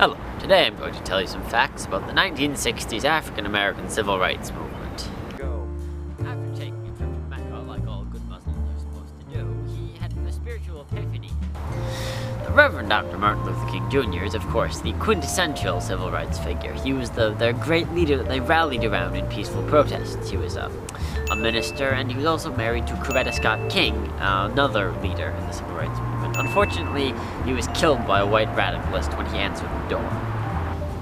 Hello, today I'm going to tell you some facts about the 1960s African-American civil rights movement. After taking a trip to Mecca, like all good Muslims are supposed to do, he had a spiritual epiphany. The Reverend Dr. Martin Luther King Jr. is, of course, the quintessential civil rights figure. He was their great leader that they rallied around in peaceful protests. He was a minister, and he was also married to Coretta Scott King, another leader in the civil rights movement. Unfortunately, he was killed by a white radicalist when he answered the door.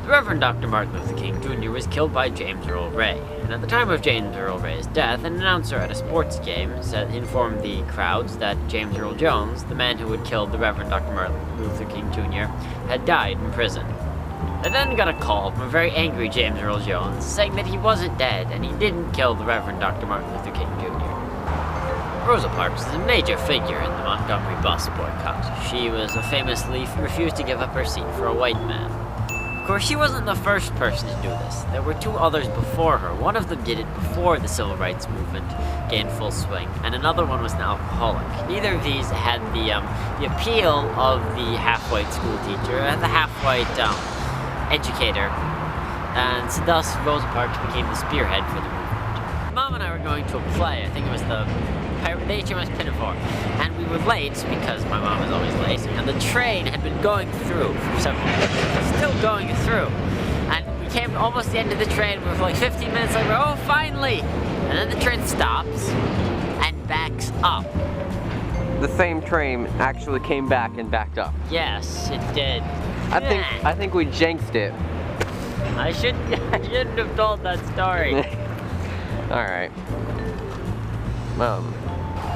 The Reverend Dr. Martin Luther King Jr. was killed by James Earl Ray, and at the time of James Earl Ray's death, an announcer at a sports game informed the crowds that James Earl Jones, the man who had killed the Reverend Dr. Martin Luther King Jr., had died in prison. They then got a call from a very angry James Earl Jones saying that he wasn't dead and he didn't kill the Reverend Dr. Martin Luther King Jr. Rosa Parks is a major figure in the Montgomery bus boycott. She was famously refused to give up her seat for a white man. Of course, she wasn't the first person to do this. There were two others before her. One of them did it before the civil rights movement gained full swing, and another one was an alcoholic. Neither of these had the appeal of the half-white school teacher and the half-white educator, and so thus Rosa Parks became the spearhead for the movement. Mom and I were going to a play, I think it was the HMS Pinafore, and we were late because my mom is always late, and the train had been going through for several minutes, still going through, and we came to almost the end of the train. We were like 15 minutes later, oh finally, and then the train stops and backs up. The same train actually came back and backed up. Yes, it did. I think we jinxed it. I shouldn't have told that story. Alright.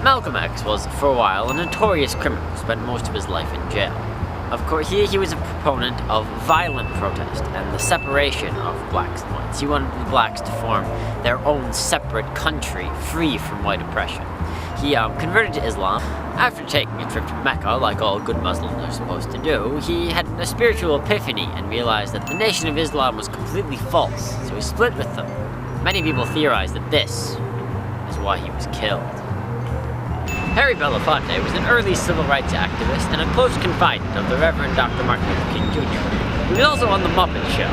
Malcolm X was, for a while, a notorious criminal who spent most of his life in jail. Of course, he was a proponent of violent protest and the separation of blacks and whites. He wanted the blacks to form their own separate country, free from white oppression. He converted to Islam. After taking a trip to Mecca, like all good Muslims are supposed to do, he had a spiritual epiphany and realized that the Nation of Islam was completely false, so he split with them. Many people theorize that this is why he was killed. Harry Belafonte was an early civil rights activist and a close confidant of the Reverend Dr. Martin Luther King Jr. He was also on The Muppet Show.